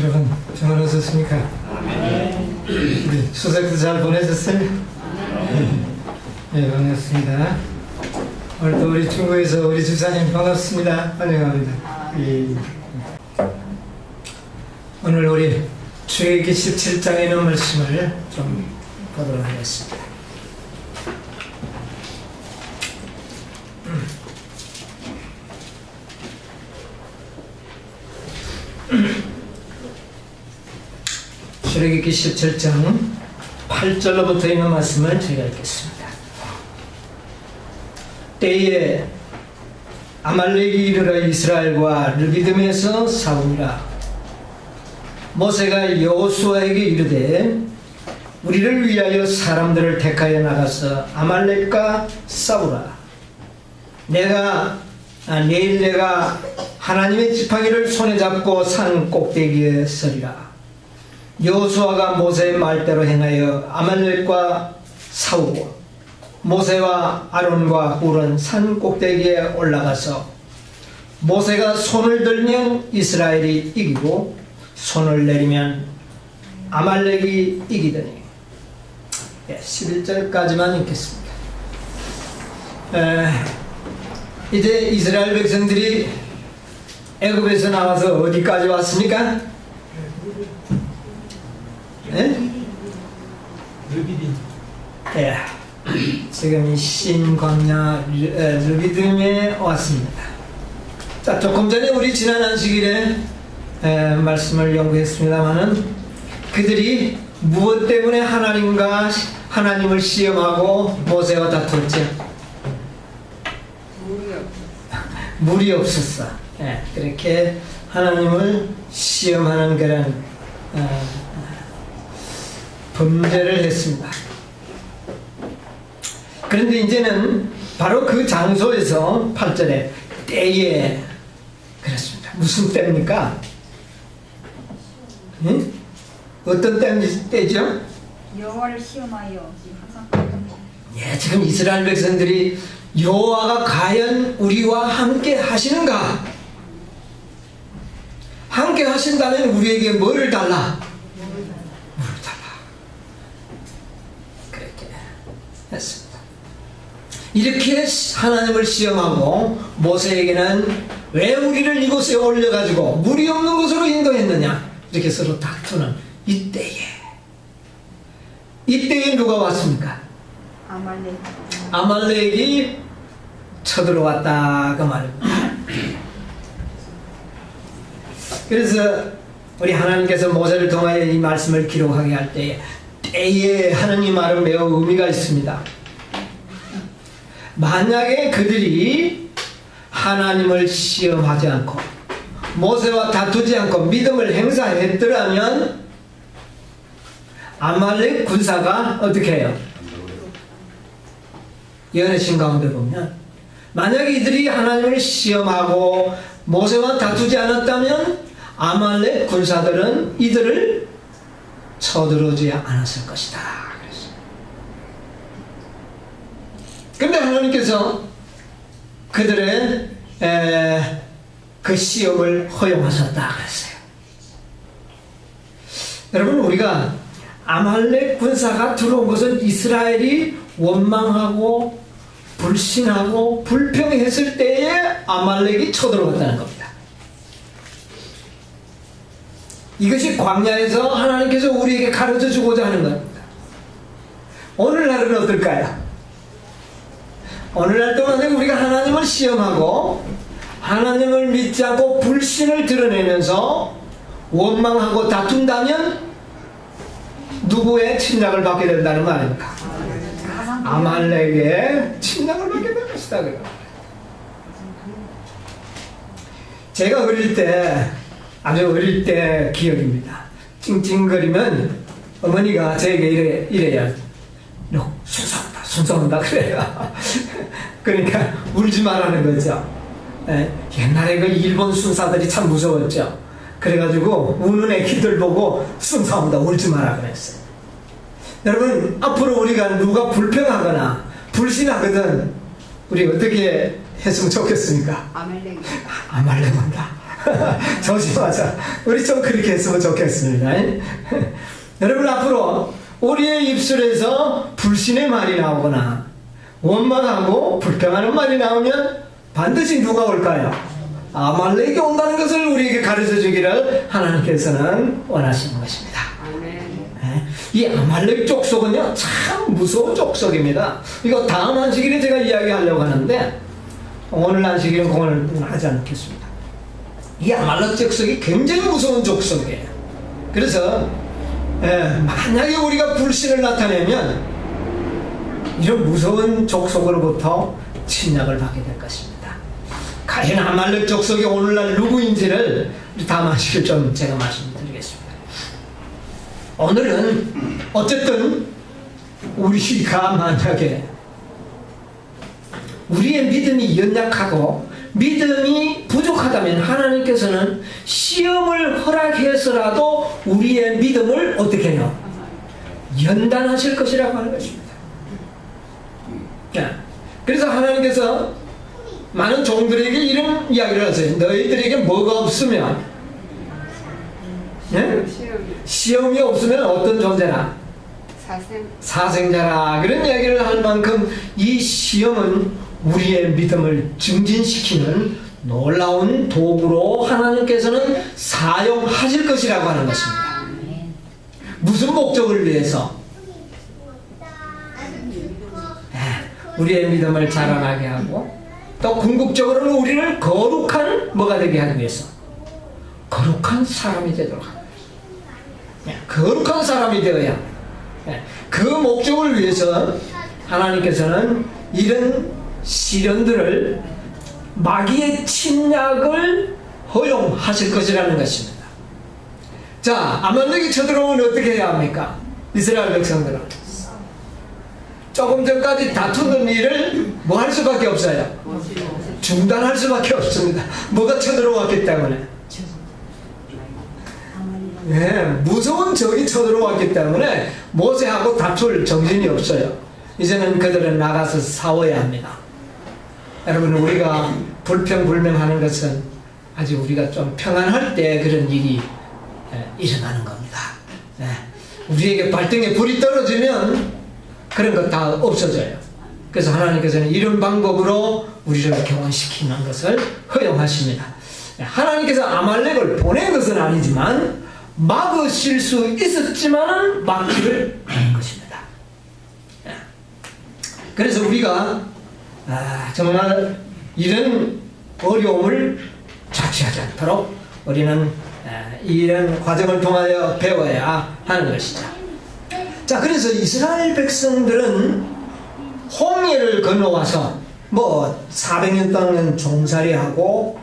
여러분 평안 하셨습니까? 우리 추석도 잘 보내셨어요? 네, 반갑습니다. 오늘도 우리 중국에서 우리 집사님 반갑습니다. 환영합니다. 오늘 우리 출애굽기 17장에 있는 말씀을 좀 보도록 하겠습니다. 출애굽기 17장 8절로부터 있는 말씀을 제가 읽겠습니다. 때에 아말렉이 이르러 이스라엘과 르비딤에서 싸우니라. 모세가 여호수아에게 이르되 우리를 위하여 사람들을 택하여 나가서 아말렉과 싸우라. 내일 내가 하나님의 지팡이를 손에 잡고 산 꼭대기에 서리라. 여호수아가 모세의 말대로 행하여 아말렉과 싸우고 모세와 아론과 훌은 산 꼭대기에 올라가서 모세가 손을 들면 이스라엘이 이기고 손을 내리면 아말렉이 이기더니 11절까지만 읽겠습니다. 이제 이스라엘 백성들이 애굽에서 나와서 어디까지 왔습니까? 르비딤. 예, 지금 이 신광야 르비딤에 왔습니다. 자, 조금 전에 우리 지난 안식일에 말씀을 연구했습니다마는 그들이 무엇 때문에 하나님을 시험하고 모세와 다퉜죠? 물이 없었어. 예, 그렇게 하나님을 시험하는 그런 범죄를 했습니다. 그런데 이제는 바로 그 장소에서 8절에 때에 그렇습니다. 무슨 때입니까? 응? 어떤 때죠? 여호와를 시험하여 항상 예, 지금 이스라엘 백성들이 여호와가 과연 우리와 함께 하시는가? 함께 하신다면 우리에게 뭐를 달라? 물을 달라. 그렇게 했습니다. 이렇게 하나님을 시험하고 모세에게는 왜 우리를 이곳에 올려가지고 물이 없는 곳으로 인도했느냐? 이렇게 서로 다투는 이때에 누가 왔습니까? 아말렉이 쳐들어왔다 그 말입니다. 그래서 우리 하나님께서 모세를 통하여 이 말씀을 기록하게 할 때에 하느님 말은 매우 의미가 있습니다. 만약에 그들이 하나님을 시험하지 않고 모세와 다투지 않고 믿음을 행사했더라면 아말렉 군사가 어떻게 해요? 예언의 가운데 보면 만약에 이들이 하나님을 시험하고 모세와 다투지 않았다면 아말렉 군사들은 이들을 쳐들어오지 않았을 것이다. 그런데 하나님께서 그들의 그 시험을 허용하셨다 그랬어요. 여러분, 우리가 아말렉 군사가 들어온 것은 이스라엘이 원망하고 불신하고 불평했을 때에 아말렉이 쳐들어왔다는 겁니다. 이것이 광야에서 하나님께서 우리에게 가르쳐 주고자 하는 겁니다. 오늘날은 어떨까요? 오늘날 동안에 우리가 하나님을 시험하고 하나님을 믿지 않고 불신을 드러내면서 원망하고 다툰다면 누구의 침략을 받게 된다는 말입니까? 아말렉의 침략을 받게 될 것이다. 제가 아주 어릴 때 기억입니다. 찡찡거리면 어머니가 저에게 이래야 너 순서온다 그래요. 그러니까 울지 말라는 거죠. 옛날에 그 일본 순사들이 참 무서웠죠. 그래가지고 우는 애기들 보고 순서온다 울지 마라 그랬어요. 여러분, 앞으로 우리가 누가 불평하거나 불신하거든 우리 어떻게 했으면 좋겠습니까? 아말렉 아말렉 온다. 조심하자. 우리 좀 그렇게 했으면 좋겠습니다. 여러분, 앞으로 우리의 입술에서 불신의 말이 나오거나 원망하고 불평하는 말이 나오면 반드시 누가 올까요? 아말렉이 온다는 것을 우리에게 가르쳐 주기를 하나님께서는 원하시는 것입니다. 이 아말렉 족속은요, 참 무서운 족속입니다. 이거 다음 안식일에 제가 이야기하려고 하는데 오늘 안식일은 그걸 하지 않겠습니다. 이 아말렉 족속이 굉장히 무서운 족속이에요. 그래서 만약에 우리가 불신을 나타내면 이런 무서운 족속으로부터 침략을 받게 될 것입니다. 과연 아말렉 족속이 오늘날 누구인지를 다음 안식일 좀 제가 말씀드리겠습니다. 오늘은 어쨌든 우리가 만약에 우리의 믿음이 연약하고 믿음이 부족하다면 하나님께서는 시험을 허락해서라도 우리의 믿음을 어떻게 해요? 연단하실 것이라고 하는 것입니다. 그래서 하나님께서 많은 종들에게 이런 이야기를 하세요. 너희들에게 뭐가 없으면, 시험이 없으면 어떤 존재라? 사생자라. 그런 이야기를 할 만큼 이 시험은 우리의 믿음을 증진시키는 놀라운 도구로 하나님께서는 사용하실 것이라고 하는 것입니다. 무슨 목적을 위해서? 우리의 믿음을 자라나게 하고 또 궁극적으로는 우리를 거룩한 뭐가 되게 하기 위해서 거룩한 사람이 되도록 합니다. 거룩한 사람이 되어야 그 목적을 위해서 하나님께서는 이런 시련들을 마귀의 침략을 허용하실 것이라는 것입니다. 자, 아말렉이 쳐들어오면 어떻게 해야 합니까? 이스라엘 백성들은 조금 전까지 다투던 일을 뭐 할 수밖에 없어요? 중단할 수밖에 없습니다. 뭐가 쳐들어왔기 때문에. 무서운 적이 쳐들어왔기 때문에 모세하고 다툴 정신이 없어요. 이제는 그들은 나가서 싸워야 합니다. 여러분, 우리가 불평불명하는 것은 아직 우리가 좀 평안할 때 그런 일이 일어나는 겁니다. 우리에게 발등에 불이 떨어지면 그런 거 다 없어져요. 그래서 하나님께서는 이런 방법으로 우리를 교훈시키는 것을 허용하십니다. 하나님께서 아말렉을 보낸 것은 아니지만 막으실 수 있었지만은 막기를 하는 것입니다. 그래서 우리가 정말 이런 어려움을 자취하지 않도록 우리는 이런 과정을 통하여 배워야 하는 것이죠. 자, 그래서 이스라엘 백성들은 홍해를 건너와서 뭐 400년 동안 종살이하고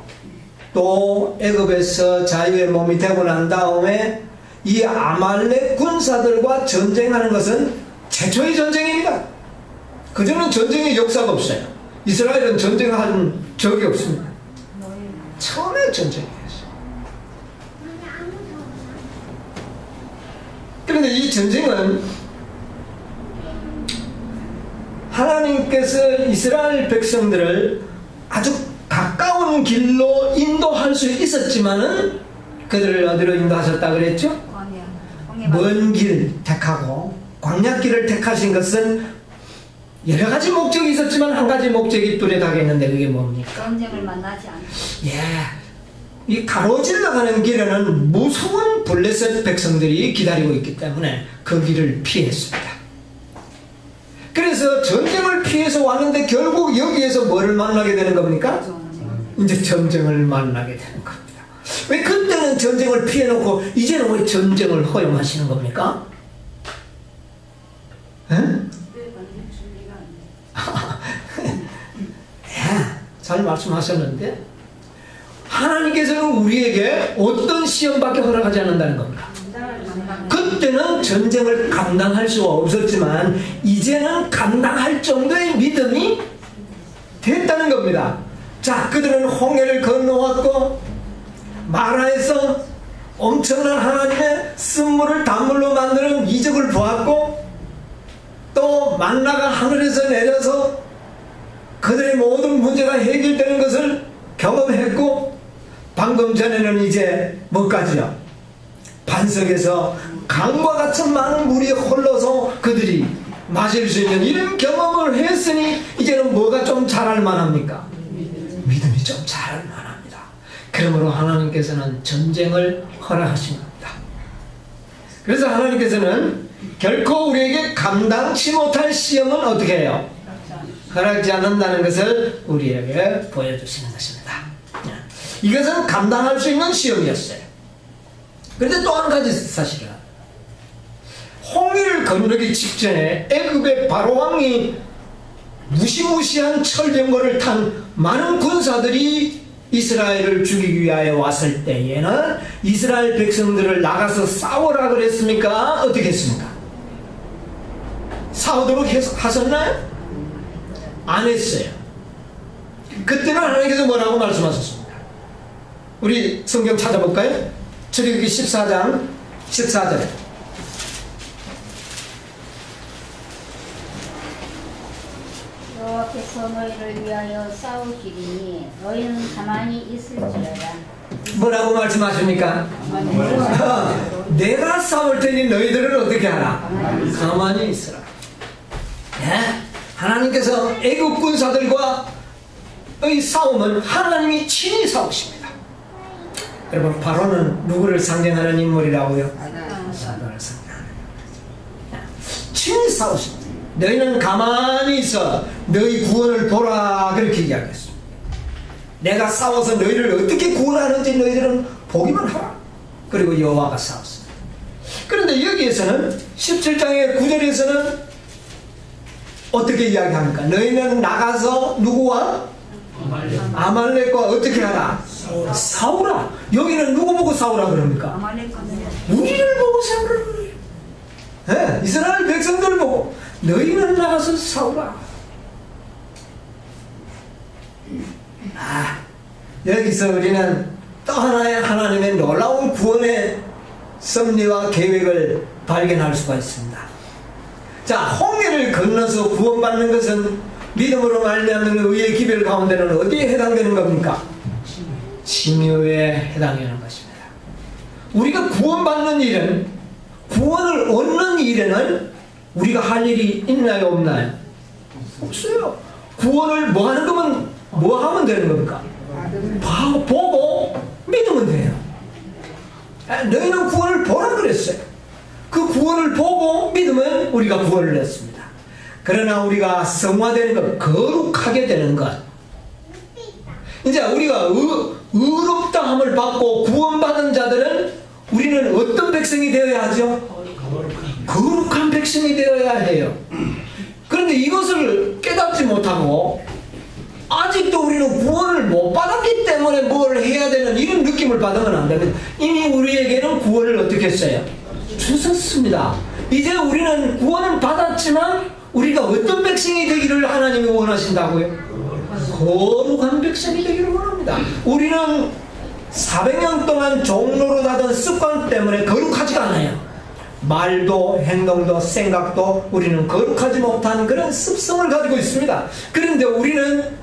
또 애굽에서 자유의 몸이 되고 난 다음에 이 아말렉 군사들과 전쟁하는 것은 최초의 전쟁입니다. 그전에는 전쟁의 역사가 없어요. 이스라엘은 전쟁한 적이 없습니다. 처음에 전쟁이었어요. 그런데 이 전쟁은 하나님께서 이스라엘 백성들을 아주 가까운 길로 인도할 수 있었지만은 그들을 어디로 인도하셨다 그랬죠? 먼 길 택하고 광야길을 택하신 것은 여러 가지 목적이 있었지만 한 가지 목적이 뚜렷하겠는데 그게 뭡니까? 전쟁을 만나지 않고. 이 가로질러 가는 길에는 무서운 블레셋 백성들이 기다리고 있기 때문에 그 길을 피했습니다. 그래서 전쟁을 피해서 왔는데 결국 여기에서 뭐를 만나게 되는 겁니까? 이제 전쟁을 만나게 되는 겁니다. 왜 그때는 전쟁을 피해놓고 이제는 왜 전쟁을 허용하시는 겁니까? 잘 말씀하셨는데 하나님께서는 우리에게 어떤 시험밖에 허락하지 않는다는 겁니다. 그때는 전쟁을 감당할 수가 없었지만 이제는 감당할 정도의 믿음이 됐다는 겁니다. 자, 그들은 홍해를 건너왔고 마라에서 엄청난 하나님의 쓴물을 단물로 만드는 이적을 보았고 또 만나가 하늘에서 내려서 그들의 모든 문제가 해결되는 것을 경험했고 방금 전에는 이제 뭐까지요? 반석에서 강과 같은 많은 물이 흘러서 그들이 마실 수 있는 이런 경험을 했으니 이제는 뭐가 좀 잘할 만합니까? 믿음이 좀 잘할 만합니다. 그러므로 하나님께서는 전쟁을 허락하신 겁니다. 그래서 하나님께서는 결코 우리에게 감당치 못할 시험은 어떻게 해요? 허락지 않는다는 것을 우리에게 보여주시는 것입니다. 이것은 감당할 수 있는 시험이었어요. 그런데 또 한 가지 사실은 홍해를 건너기 직전에 애굽의 바로왕이 무시무시한 철병거를 탄 많은 군사들이 이스라엘을 죽이기 위하여 왔을 때에는 이스라엘 백성들을 나가서 싸우라 그랬습니까? 어떻게 했습니까? 싸우도록 하셨나요? 안 했어요. 그때는 하나님께서 뭐라고 말씀하셨습니까? 우리 성경 찾아볼까요? 출애굽기 14장 14절. 여호와께서 너희를 위하여 싸우시리니 너희는 가만히 있을지어다. 뭐라고 말씀하십니까? 내가 싸울 테니 너희들은 어떻게 하라? 가만히 있으라. 네? 하나님께서 애국 군사들과의 싸움은 하나님이 친히 싸우십니다. 여러분, 바로는 누구를 상징하는 인물이라고요? 사단을 상징하는 인물. 친히 싸우십니다. 너희는 가만히 있어 너희 구원을 보라, 그렇게 이야기했습니다. 내가 싸워서 너희를 어떻게 구원하는지 너희들은 보기만 하라. 그리고 여호와가 싸웠습니다. 그런데 여기에서는 17장의 9절에서는 어떻게 이야기합니까? 너희는 나가서 누구와? 아말렉과 어떻게 하라? 싸우라. 여기는 누구 보고 싸우라 그럽니까? 우리를 보고 싸우라 그래요. 네, 이스라엘 백성들 보고 너희는 나가서 싸우라. 여기서 우리는 또 하나의 하나님의 놀라운 구원의 섭리와 계획을 발견할 수가 있습니다. 자, 홍해를 건너서 구원받는 것은 믿음으로 말미암는 의의 기별 가운데는 어디에 해당되는 겁니까? 칭의에 해당하는 것입니다. 우리가 구원받는 일은, 구원을 얻는 일에는 우리가 할 일이 있나요, 없나요? 없어요. 구원을 뭐 하는 거면 뭐 하면 되는 겁니까? 보고 믿으면 돼요. 너희는 구원을 보라 그랬어요. 그 구원을 보고 믿으면 우리가 구원을 얻습니다. 그러나 우리가 성화되는 것, 거룩하게 되는 것, 이제 우리가 의롭다함을 받고 구원받은 자들은 우리는 어떤 백성이 되어야 하죠? 거룩한 백성이 되어야 해요. 그런데 이것을 깨닫지 못하고 아직도 우리는 구원을 못 받았기 때문에 뭘 해야 되는 이런 느낌을 받으면 안 됩니다. 이미 우리에게는 구원을 어떻게 했어요? 주셨습니다. 이제 우리는 구원을 받았지만 우리가 어떤 백성이 되기를 하나님이 원하신다고요? 거룩한 백성이 되기를 원합니다. 우리는 400년 동안 종로로 하던 습관 때문에 거룩하지가 않아요. 말도 행동도 생각도 우리는 거룩하지 못한 그런 습성을 가지고 있습니다. 그런데 우리는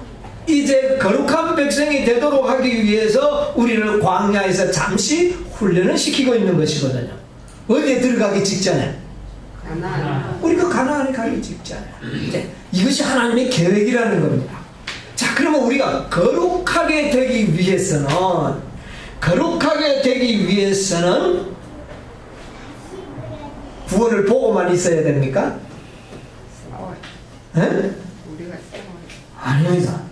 이제 거룩한 백성이 되도록 하기 위해서 우리를 광야에서 잠시 훈련을 시키고 있는 것이거든요. 어디에 들어가기 직전에? 우리가 가나안에 가기 직전에. 이것이 하나님의 계획이라는 겁니다. 자, 그러면 우리가 거룩하게 되기 위해서는 구원을 보고만 있어야 됩니까? 네? 아닙니다.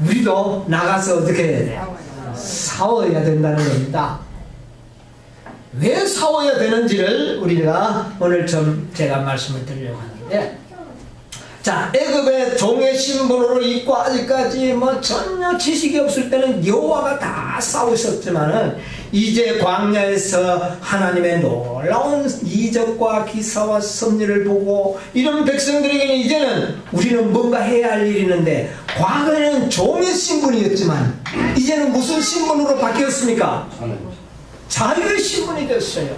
우리도 나가서 어떻게 해야 돼요? 싸워야 된다는 겁니다. 왜 싸워야 되는지를 우리가 오늘 좀 제가 말씀을 드리려고 하는데, 자, 애굽의 종의 신분으로 있고 아직까지 뭐 전혀 지식이 없을 때는 여호와가 다 싸우셨지만은 이제 광야에서 하나님의 놀라운 이적과 기사와 섭리를 보고 이런 백성들에게는 이제는 우리는 뭔가 해야 할 일이 있는데, 과거에는 종의 신분이었지만 이제는 무슨 신분으로 바뀌었습니까? 자유의 신분이 됐어요.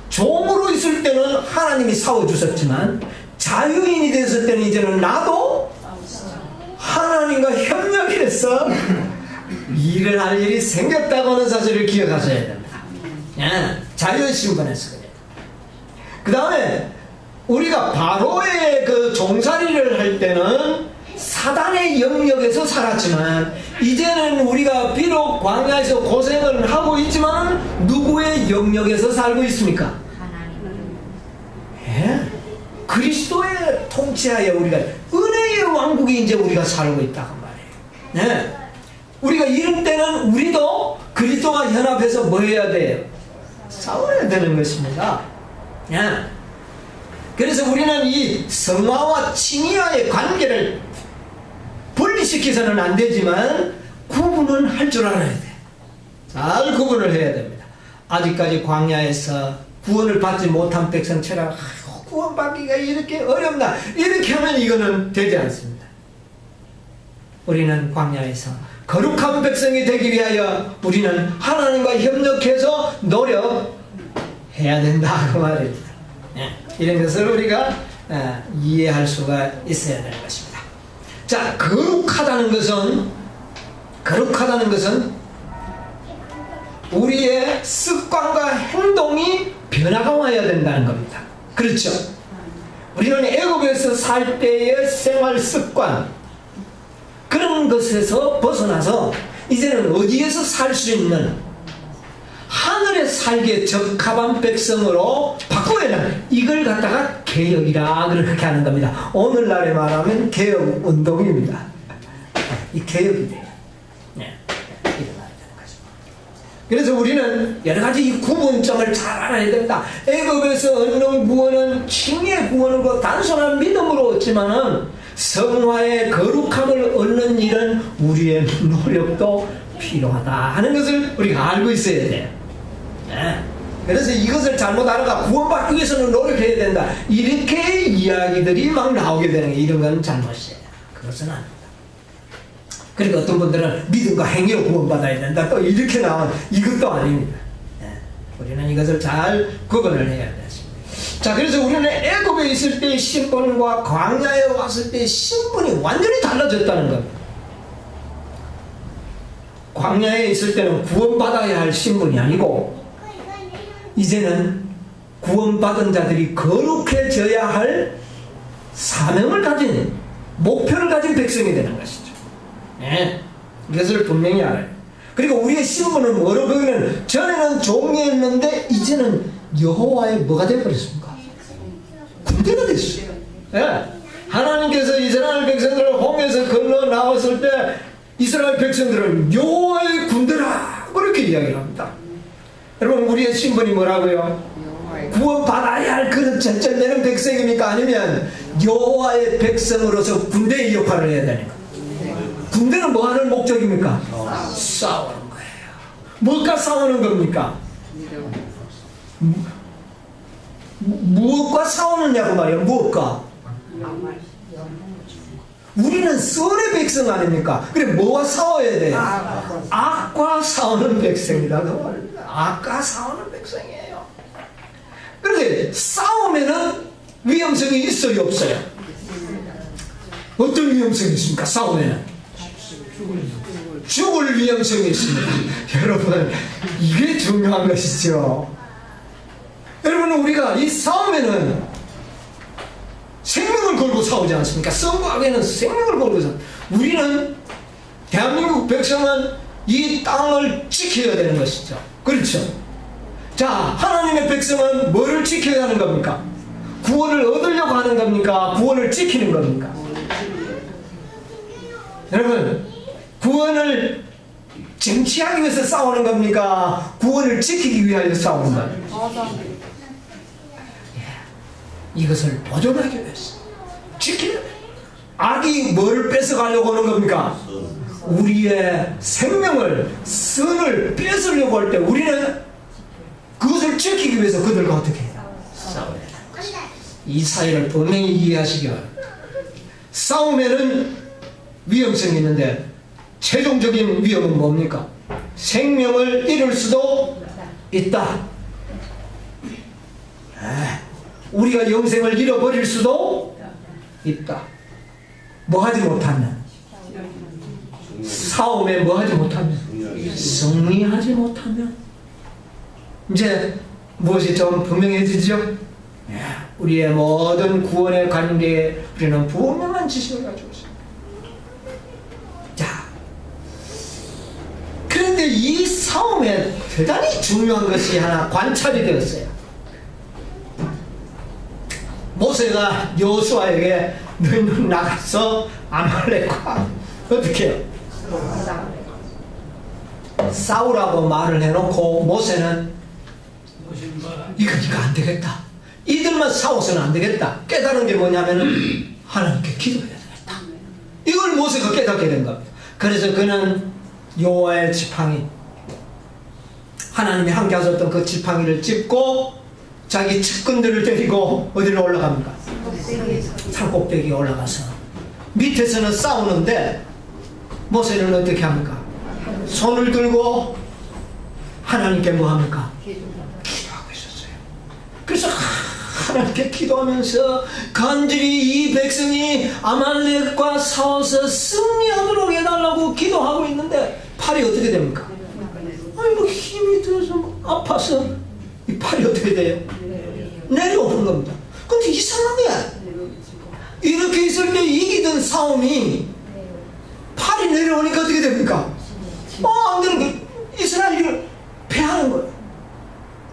종으로 있을 때는 하나님이 싸워주셨지만 자유인이 됐을 때는 이제는 나도 하나님과 협력해서 일을 할 일이 생겼다고 하는 사실을 기억하셔야 됩니다. 자유신분에서 그래요. 그 다음에 우리가 바로의 그 종살이를 할 때는 사단의 영역에서 살았지만 이제는 우리가 비록 광야에서 고생을 하고 있지만 누구의 영역에서 살고 있습니까? 그리스도의 통치하에 우리가 은혜의 왕국에 이제 우리가 살고 있다고 말이에요. 우리가 이럴 때는 우리도 그리스도와 연합해서 뭐 해야 돼요? 싸워야 되는 것입니다. 그래서 우리는 이 성화와 칭의와의 관계를 분리시켜서는 안 되지만 구분은 할 줄 알아야 돼. 잘 구분을 해야 됩니다. 아직까지 광야에서 구원을 받지 못한 백성처럼 구원받기가 이렇게 어렵나 이렇게 하면 이거는 되지 않습니다. 우리는 광야에서 거룩한 백성이 되기 위하여 우리는 하나님과 협력해서 노력해야 된다 그 말입니다. 이런 것을 우리가 이해할 수가 있어야 되는 것입니다. 자, 거룩하다는 것은 우리의 습관과 행동이 변화가 와야 된다는 겁니다. 그렇죠? 우리는 애국에서 살 때의 생활 습관 그런 것에서 벗어나서 이제는 어디에서 살 수 있는 하늘에 살기에 적합한 백성으로 바꿔야 되는 이걸 갖다가 개혁이라 그렇게 하는 겁니다. 오늘날에 말하면 개혁운동입니다. 이 개혁이 돼요. 일어나야 되는 거죠. 그래서 우리는 여러 가지 이 구분점을 잘 알아야 된다. 애굽에서 얻는 구원은 칭의의 구원이고 단순한 믿음으로 얻지만은 성화의 거룩함을 얻는 일은 우리의 노력도 필요하다 하는 것을 우리가 알고 있어야 돼요. 그래서 이것을 잘못 알아가 구원받기 위해서는 노력해야 된다 이렇게 이야기들이 막 나오게 되는 게 이런 건 잘못이에요. 그것은 아닙니다. 그러니까 어떤 분들은 믿음과 행위로 구원받아야 된다 또 이렇게 나온 이것도 아닙니다. 우리는 이것을 잘 구분을 해야 되겠습니다. 자, 그래서 우리는 애굽에 있을 때의 신분과 광야에 왔을 때의 신분이 완전히 달라졌다는 겁니다. 광야에 있을 때는 구원받아야 할 신분이 아니고 이제는 구원받은 자들이 거룩해져야 할 사명을 가진 목표를 가진 백성이 되는 것이죠. 이것을 분명히 알아요. 그리고 우리의 신분은 뭐로 보이는 전에는 종이었는데 이제는 여호와의 뭐가 되어버렸습니까? 군대가 됐어요. 하나님께서 이스라엘 백성들을 홍해에서 건너 나왔을 때 이스라엘 백성들은 여호와의 군대라 그렇게 이야기를 합니다. 여러분 우리의 신분이 뭐라고요? 구원받아야 할 그런 절절되는 백성입니까? 아니면 여호와의 백성으로서 군대의 역할을 해야 되는 거? 군대는 뭐 하는 목적입니까? 싸우는 거예요. 뭘까 싸우는 겁니까? 무엇과 싸우느냐고 말이에요. 무엇과? 우리는 선의 백성 아닙니까? 그래 뭐와 싸워야 돼요? 악과 싸우는 백성이다. 악과 싸우는 백성이에요. 그런데 싸우면은 위험성이 있어요 없어요? 어떤 위험성이 있습니까? 싸우면은 죽을 위험성이 있습니다. 여러분 이게 중요한 것이죠. 여러분 우리가 이 싸우면은 생명을 걸고 싸우지 않습니까? 선거하게는 생명을 걸고 싸우. 우리는 대한민국 백성은 이 땅을 지켜야 되는 것이죠. 그렇죠? 자, 하나님의 백성은 뭐를 지켜야 하는 겁니까? 구원을 얻으려고 하는 겁니까? 구원을 지키는 겁니까? 여러분 구원을 쟁취하기 위해서 싸우는 겁니까? 구원을 지키기 위하여 싸우는 겁니까? 이것을 보존하기 위해서 지키는 악이 뭐를 뺏어가려고 하는 겁니까? 우리의 생명을 선을 뺏으려고 할 때 우리는 그것을 지키기 위해서 그들과 어떻게 해요? 싸워야 되는 것입니다. 이 사실을 분명히 이해하시기 바랍니다. 싸우면은 위험성이 있는데 최종적인 위험은 뭡니까? 생명을 잃을 수도 있다. 우리가 영생을 잃어버릴 수도 있다. 뭐 하지 못하면 싸움에 뭐 하지 못하면? 승리하지 못하면. 이제 무엇이 좀 분명해지죠? 우리의 모든 구원의 관계에 우리는 분명한 지식을 가지고 있습니다. 자, 그런데 이 싸움에 대단히 중요한 것이 하나 관찰이 되었어요. 모세가 여호수아에게 너희는 나가서 아말렉과 어떻게 해요? 싸우라고 말을 해놓고 모세는 이거 안 되겠다. 이들만 싸워서는 안 되겠다. 깨달은 게 뭐냐면은 하나님께 기도해야 되겠다. 이걸 모세가 깨닫게 된 겁니다. 그래서 그는 여호와의 지팡이, 하나님이 함께 하셨던 그 지팡이를 짚고 자기 측근들을 데리고 어디로 올라갑니까? 산꼭대기에 올라가서 밑에서는 싸우는데 모세는 어떻게 합니까? 손을 들고 하나님께 뭐 합니까? 기도하고 있었어요. 그래서 하나님께 기도하면서 간절히 이 백성이 아말렉과 싸워서 승리하도록 해달라고 기도하고 있는데 팔이 어떻게 됩니까? 아이고 힘이 들어서 아파서 이 팔이 어떻게 돼요? 내려오는 겁니다. 근데 이상한 거야. 이렇게 있을 때 이기던 싸움이 팔이 내려오니까 어떻게 됩니까? 안 되는 거예요. 이스라엘을 패하는 거예요.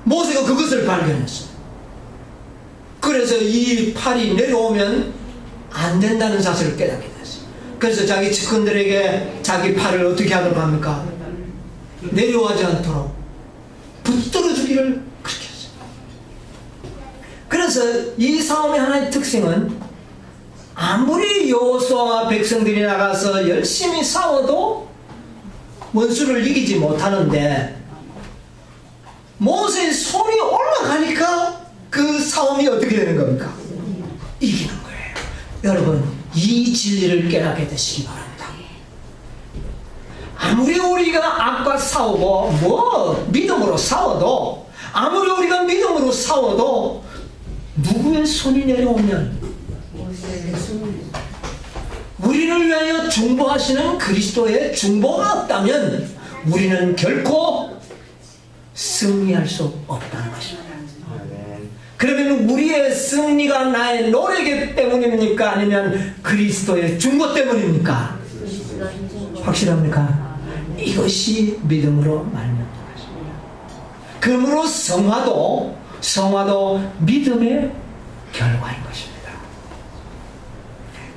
모세가 그것을 발견했어요. 그래서 이 팔이 내려오면 안 된다는 사실을 깨닫게 됐어요. 그래서 자기 측근들에게 자기 팔을 어떻게 하도록 합니까? 내려오지 않도록 붙들어 주기를 그렇게 했어요. 그래서 이 싸움의 하나의 특징은 아무리 여호수아와 백성들이 나가서 열심히 싸워도 원수를 이기지 못하는데 모세의 손이 올라가니까 그 싸움이 어떻게 되는 겁니까? 이기는 거예요. 여러분, 이 진리를 깨닫게 되시기 바랍니다. 아무리 우리가 악과 싸우고 믿음으로 싸워도, 아무리 우리가 믿음으로 싸워도 누구의 손이 내려오면 우리를 위하여 중보하시는 그리스도의 중보가 없다면 우리는 결코 승리할 수 없다는 것입니다. 그러면 우리의 승리가 나의 노력 때문입니까? 아니면 그리스도의 중보 때문입니까? 확실합니까? 이것이 믿음으로 말미암는 것입니다. 그러므로 성화도 믿음의 결과인 것입니다.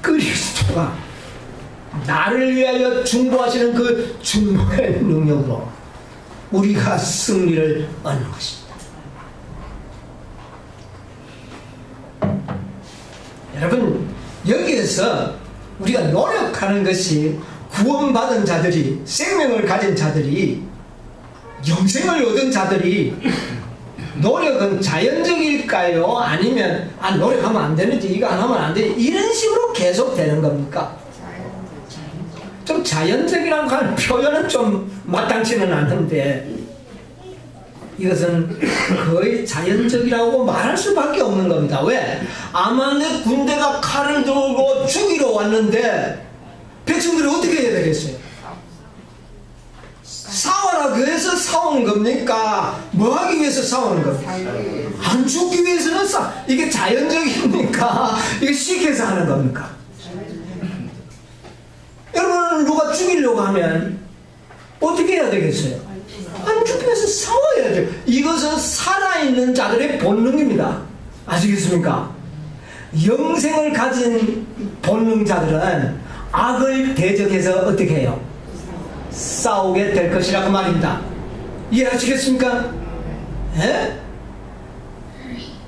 그리스도가 나를 위하여 중보하시는 그 중보의 능력으로 우리가 승리를 얻는 것입니다. 여러분, 여기에서 우리가 노력하는 것이 구원받은 자들이, 생명을 가진 자들이, 영생을 얻은 자들이 노력은 자연적일까요? 아니면 노력하면 안 되는지, 이거 안 하면 안 돼, 이런 식으로 계속 되는 겁니까? 좀 자연적이라고 하는 표현은 좀 마땅치는 않는데 이것은 거의 자연적이라고 말할 수밖에 없는 겁니다. 왜? 아말렉 군대가 칼을 들고 죽이러 왔는데 백성들이 어떻게 해야 되겠어요? 싸워라 그래서 싸우는 겁니까? 뭐 하기 위해서 싸우는 겁니까? 안 죽기 위해서는 이게 자연적입니까? 이게 시켜서 하는 겁니까? 여러분, 누가 죽이려고 하면 어떻게 해야 되겠어요? 안 죽기 위해서 싸워야 돼요. 이것은 살아있는 자들의 본능입니다. 아시겠습니까? 영생을 가진 본능자들은 악을 대적해서 어떻게 해요? 싸우게 될 것이라고 말입니다. 이해하시겠습니까? 에?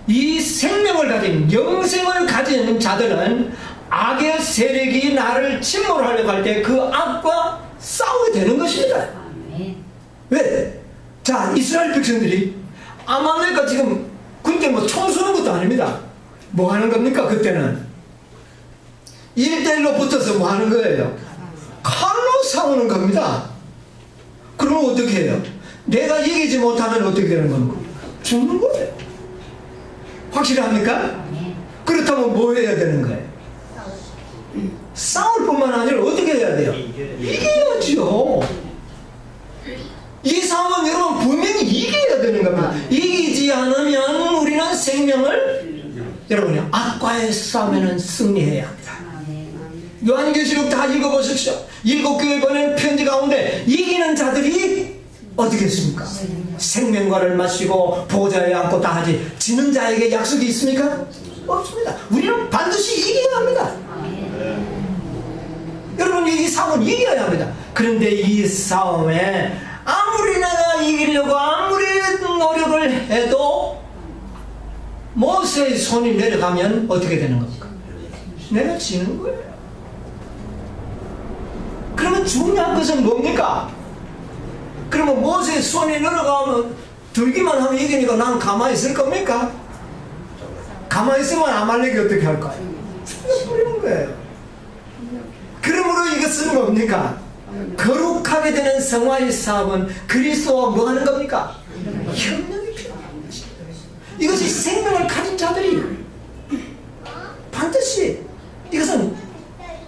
이 생명을 가진, 영생을 가진 자들은 악의 세력이 나를 침몰하려고 할 때 그 악과 싸우게 되는 것입니다. 왜? 자, 이스라엘 백성들이 아말렉과 지금 그때 총 쏘는 것도 아닙니다. 뭐 하는 겁니까? 그때는 1대1로 붙어서 뭐 하는 거예요? 칼로 싸우는 겁니다. 그럼 어떻게 해요? 내가 이기지 못하면 어떻게 되는 겁니까? 죽는 거예요. 확실합니까? 그렇다면 뭐 해야 되는 거예요? 싸울 뿐만 아니라 어떻게 해야 돼요? 이겨야죠. 이 싸움은 여러분 분명히 이겨야 되는 겁니다. 이기지 않으면 우리는 생명을 여러분요 악과의 싸움에는 승리해야 합니다. 요한계시록 다 읽어보십시오. 7교회 보낸 편지 가운데 이기는 자들이 어떻게 했습니까? 생명과를 마시고 보좌에 앉고 다 하지. 지는 자에게 약속이 있습니까? 없습니다. 우리는 반드시 이겨야 합니다. 여러분 이 싸움은 이겨야 합니다. 그런데 이 싸움에 아무리 내가 이기려고 아무리 노력을 해도 모세의 손이 내려가면 어떻게 되는 겁니까? 내가 지는 거예요. 그러면 중요한 것은 뭡니까? 그러면 모세의 손이 내려가면 들기만 하면 이기니까 난 가만히 있을 겁니까? 가만히 있으면 아말렉이 어떻게 할까요? 죽여버리는 거예요. 그러므로 이것은 뭡니까? 거룩하게 되는 성화의 싸움은 그리스도와 뭐 하는 겁니까? 협력이 필요한 것입니다. 이것이 생명을 가진 자들이 반드시 이것은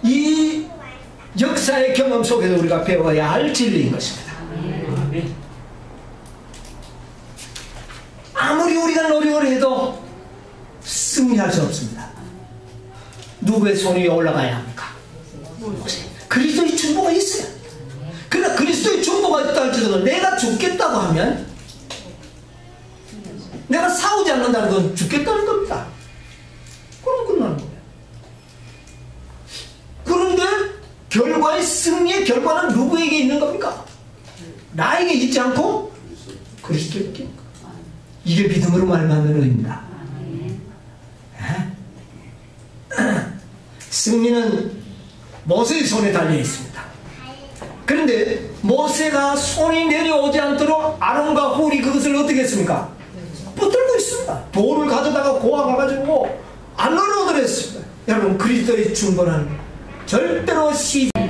이 역사의 경험 속에서 우리가 배워야 할 진리인 것입니다. 아무리 우리가 노력을 해도 승리할 수 없습니다. 누구의 손이 올라가야 합니까? 그리스도의 중보가 있어야 합니다. 그러나 그리스도의 중보가 있다 할지라도 내가 죽겠다고 하면 내가 싸우지 않는다는 건 죽겠다는 겁니다. 그럼 끝나는 거예요. 그런데 결과의 승리의 결과는 누구에게 있는 겁니까? 나에게 있지 않고 그리스도에게. 이게 믿음으로 말하는 의입니다. 승리는 모세의 손에 달려 있습니다. 그런데 모세가 손이 내려오지 않도록 아론과 홀이 그것을 어떻게 했습니까? 붙들고 있습니다. 돌을 가져다가 고아가가지고 안 얻어냈습니다. 여러분 그리스도의 중보는 절대로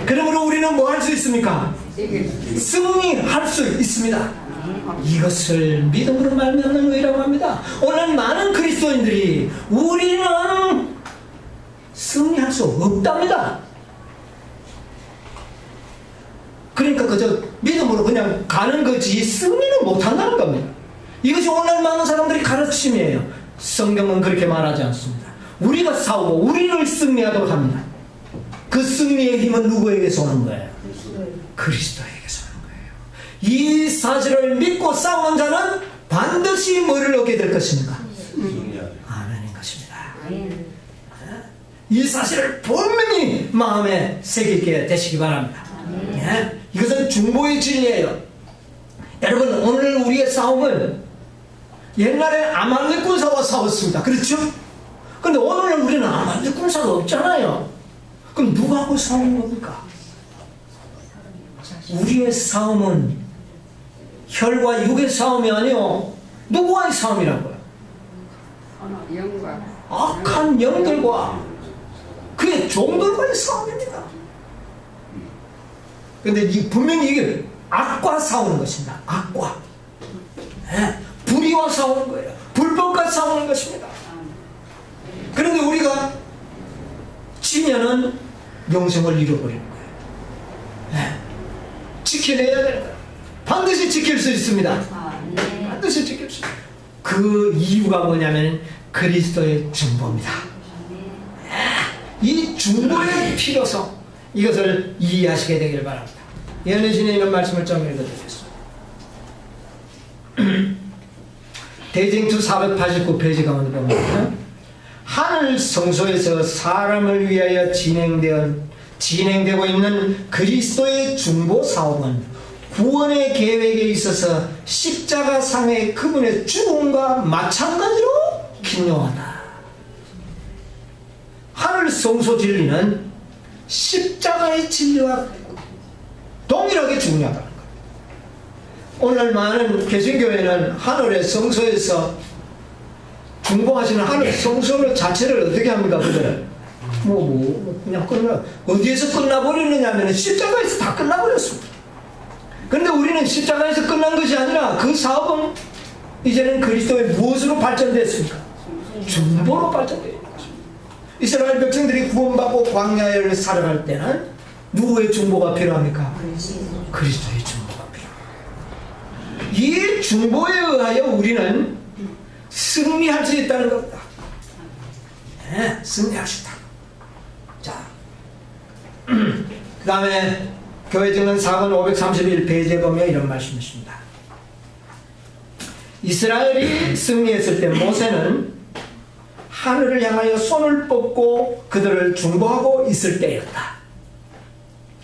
그러므로 우리는 뭐 할 수 있습니까? 승리할 수 있습니다. 이것을 믿음으로 말미암는 의라고 합니다. 오늘 많은 그리스도인들이 우리는 승리할 수 없답니다. 그러니까 그저 믿음으로 그냥 가는 거지 승리는 못한다는 겁니다. 이것이 오늘 많은 사람들이 가르침이에요. 성경은 그렇게 말하지 않습니다. 우리가 싸우고 우리를 승리하도록 합니다. 그 승리의 힘은 누구에게서 오는 거예요? 그리스도에게서 오는 거예요. 이 사실을 믿고 싸우는 자는 반드시 뭐를 얻게 될 것입니까? 아멘인 것입니다. 이 사실을 분명히 마음에 새기게 되시기 바랍니다. 이것은 중보의 진리예요. 여러분 오늘 우리의 싸움은 옛날에 아말렉 군사와 싸웠습니다. 그렇죠? 근데 오늘은 우리는 아말렉 군사가 없잖아요. 그럼 누구하고 싸우는 겁니까? 우리의 싸움은 혈과 육의 싸움이 아니요 누구와의 싸움이라고요? 악한 영들과 그의 종들과의 싸움입니다. 근데 분명히 이게 악과 싸우는 것입니다. 악과 불의와 싸우는 거예요. 불법과 싸우는 것입니다. 그런데 우리가 지면은 영생을 잃어버리는 거예요. 지켜내야 되는 거예요. 반드시 지킬 수 있습니다. 반드시 지킬 수 있습니다. 그 이유가 뭐냐면 그리스도의 중보입니다. 이 중보의 필요성 이것을 이해하시게 되기를 바랍니다. 예언해진에 있는 말씀을 좀 읽어드리겠습니다. 대쟁투 489페이지 가운데 보면 하늘 성소에서 사람을 위하여 진행되고 있는 그리스도의 중보 사업은 구원의 계획에 있어서 십자가상의 그분의 죽음과 마찬가지로 긴요하다. 하늘 성소 진리는 십자가의 진리와 동일하게 중요하다는 거예요. 오늘 많은 개신교회는 하늘의 성소에서 중보하시는 하늘 성소를 자체를 어떻게 합니까? 그들은 그냥 끝나 어디에서 끝나버리느냐 하면 십자가에서 다 끝나버렸습니다. 그런데 우리는 십자가에서 끝난 것이 아니라 그 사업은 이제는 그리스도의 무엇으로 발전됐습니까? 중보로 발전되어 있는 것입니다. 이스라엘 백성들이 구원받고 광야를 살아갈 때는 누구의 중보가 필요합니까? 그리스도의 중보가 필요합니다. 이 중보에 의하여 우리는 승리할 수 있다는 겁니다. 네, 승리할 수 있다. 자, 그 다음에 교회 증언 4권 531페이지에 보면 이런 말씀이 있습니다. 이스라엘이 승리했을 때 모세는 하늘을 향하여 손을 뻗고 그들을 중보하고 있을 때였다.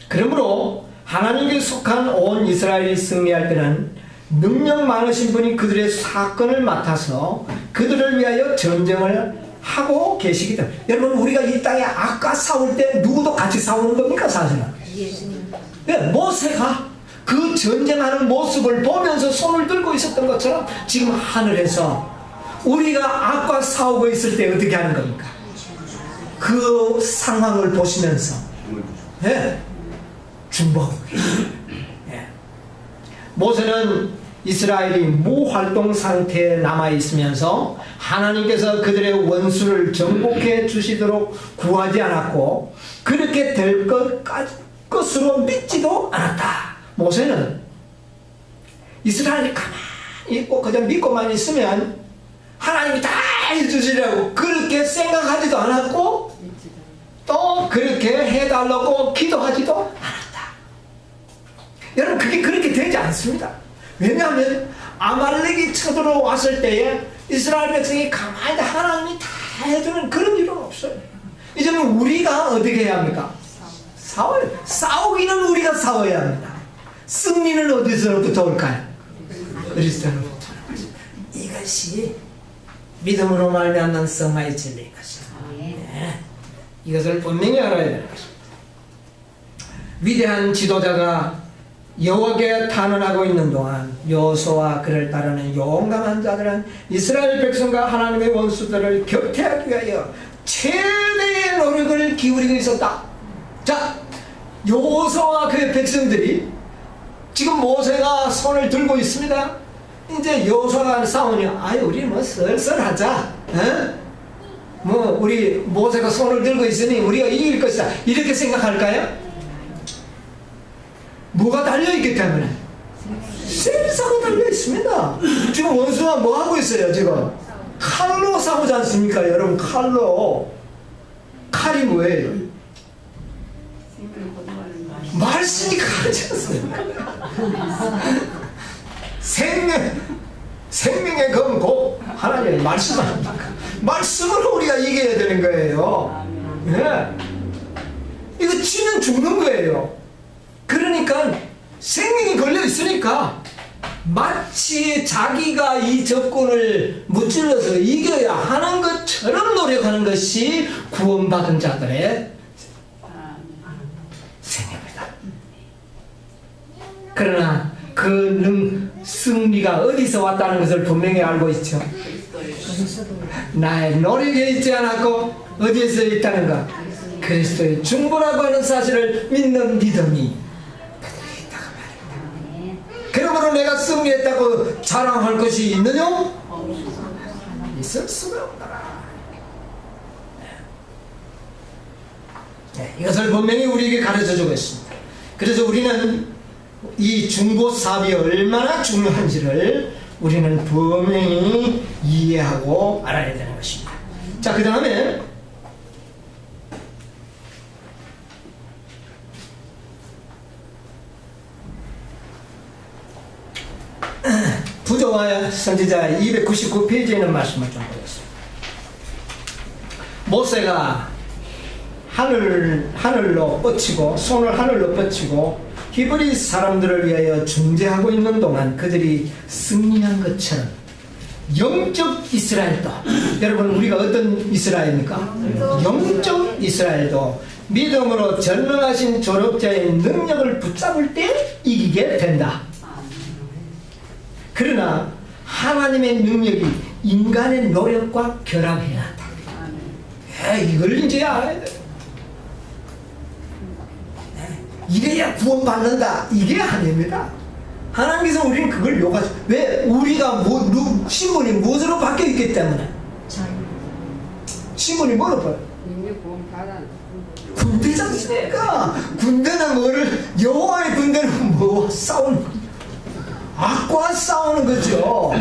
그러므로 하나님께 속한 온 이스라엘이 승리할 때는 능력 많으신 분이 그들의 사건을 맡아서 그들을 위하여 전쟁을 하고 계시기 때문에. 여러분, 우리가 이 땅에 아까 싸울 때 누구도 같이 싸우는 겁니까? 사실은 네, 모세가 그 전쟁하는 모습을 보면서 손을 들고 있었던 것처럼 지금 하늘에서 우리가 아까 싸우고 있을 때 어떻게 하는 겁니까? 그 상황을 보시면서 네, 중보하고 계십니다. 네. 모세는 이스라엘이 무활동 상태에 남아있으면서 하나님께서 그들의 원수를 정복해 주시도록 구하지 않았고 그렇게 될 것으로 믿지도 않았다. 모세는 이스라엘이 가만히 있고 그냥 믿고만 있으면 하나님이 다 해주시려고 그렇게 생각하지도 않았고 또 그렇게 해달라고 기도하지도 않았다. 여러분, 그게 그렇게 되지 않습니다. 왜냐하면 아말렉이 쳐들어왔을 때에 이스라엘 백성이 가만히 하나님이 다 해주는 그런 일은 없어요. 이제는 우리가 어떻게 해야 합니까? 싸워요. 싸우기는 우리가 싸워야 합니다. 승리는 어디서부터 올까요? 그리스도로부터. 이것이 믿음으로 말미암는 성화의 진리인 것입니다. 네. 이것을 분명히 알아야 되는 것입니다. 위대한 지도자가 여호와께 탄원하고 있는 동안 여호수아와 그를 따르는 용감한 자들은 이스라엘 백성과 하나님의 원수들을 격퇴하기 위하여 최대의 노력을 기울이고 있었다. 자, 여호수아와 그의 백성들이 지금 모세가 손을 들고 있습니다. 이제 여호수아가 싸우니 우리 뭐 슬슬 하자. 뭐 우리 모세가 손을 들고 있으니 우리가 이길 것이다. 이렇게 생각할까요? 뭐가 달려있기 때문에? 세상이 달려있습니다. 지금 원수가 뭐 하고 있어요? 지금 칼로 싸우지 않습니까? 여러분, 칼로. 칼이 뭐예요? 말씀이 칼이지 않습니까? 생명의 검 곧 하나님의 말씀 아닙니까? 말씀으로 우리가 이겨야 되는 거예요. 네. 이거 치면 죽는 거예요. 그러니까 생명이 걸려 있으니까 마치 자기가 이 적군을 무찔러서 이겨야 하는 것처럼 노력하는 것이 구원받은 자들의 생명이다. 그러나 그 승리가 어디서 왔다는 것을 분명히 알고 있죠. 나의 노력에 있지 않았고 어디에서 있다는가? 그리스도의 중보라고 하는 사실을 믿는 믿음이 그들에게 있다고 말입니다. 그러므로 내가 승리했다고 자랑할 것이 있느냐? 있을 수가 없더라. 네, 이것을 분명히 우리에게 가르쳐주고 있습니다. 그래서 우리는 이 중보 사업이 얼마나 중요한지를 우리는 분명히 이해하고 알아야 되는 것입니다. 자, 그 다음에 부조와 선지자 299페이지에 있는 말씀을 좀 보겠습니다. 모세가 하늘로 뻗치고 손을 하늘로 뻗치고 히브리 사람들을 위하여 중재하고 있는 동안 그들이 승리한 것처럼 영적 이스라엘도, 여러분, 우리가 어떤 이스라엘입니까? 영적 이스라엘도 믿음으로 전능하신 조력자의 능력을 붙잡을 때 이기게 된다. 그러나 하나님의 능력이 인간의 노력과 결합해야 한다. 이걸 이제 알아야 돼. 이래야 구원받는다, 이게 아닙니다. 하나님께서 우리는 그걸 요구하죠. 왜? 우리가 신분이 무엇으로 바뀌어있기 때문에. 신분이 뭐로 봐요? 군대장이니까 군대는 뭐를 여호와의 군대는 뭐와 싸우는 악과 싸우는 거죠.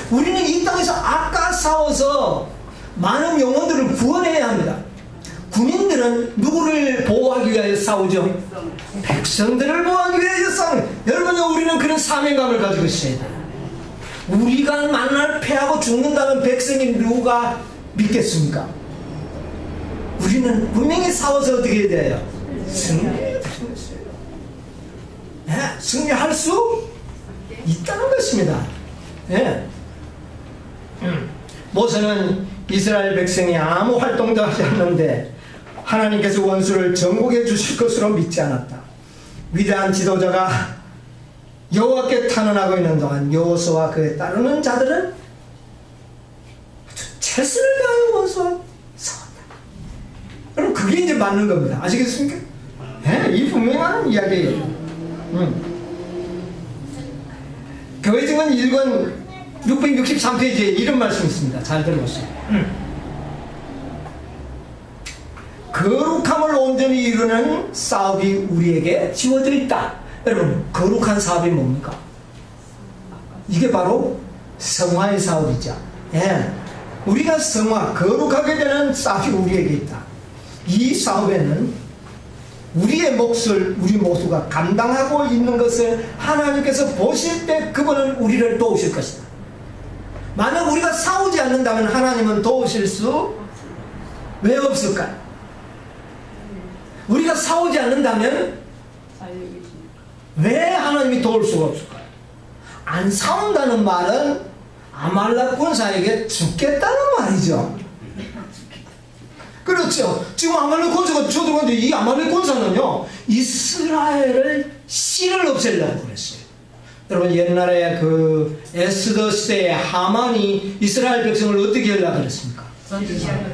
우리는 이 땅에서 악과 싸워서 많은 영혼들을 구원해야 합니다. 군인들은 누구를 보호하기 위하여 싸우죠? 백성들을 보호하기 위하여 싸우는. 여러분, 우리는 그런 사명감을 가지고 있어야 돼요. 우리가 만날 패하고 죽는다는 백성이 누가 믿겠습니까? 우리는 분명히 싸워서 어떻게 해야 돼요? 승리해야 되는 것이에요. 네, 승리할 수 있다는 것입니다. 네. 모세는 이스라엘 백성이 아무 활동도 하지 않는데 하나님께서 원수를 정복해 주실 것으로 믿지 않았다. 위대한 지도자가 여호와께 탄원하고 있는 동안 여호수아와 그에 따르는 자들은 아주 최선을 다하여 원수와 싸웠다. 여러분, 그게 이제 맞는 겁니다. 아시겠습니까? 네, 이 분명한 이야기예요. 교회증은 1권 663페이지에 이런 말씀이 있습니다. 잘 들어보세요. 거룩함을 온전히 이루는 사업이 우리에게 지워져 있다. 여러분, 거룩한 사업이 뭡니까? 이게 바로 성화의 사업이죠. 예. 우리가 성화, 거룩하게 되는 사업이 우리에게 있다. 이 사업에는 우리의 몫을 우리 모두가 감당하고 있는 것을 하나님께서 보실 때 그분은 우리를 도우실 것이다. 만약 우리가 싸우지 않는다면 하나님은 도우실 수 왜 없을까요? 우리가 싸우지 않는다면 왜 하나님이 도울 수가 없을까요? 안 싸운다는 말은 아말렉 군사에게 죽겠다는 말이죠. 그렇죠. 지금 아말렉 군사가 쳐들어갔는데 이 아말렉 군사는요, 이스라엘을 씨를 없애려고 그랬어요. 여러분, 옛날에 그 에스더 시대에 하만이 이스라엘 백성을 어떻게 하려고 그랬습니까?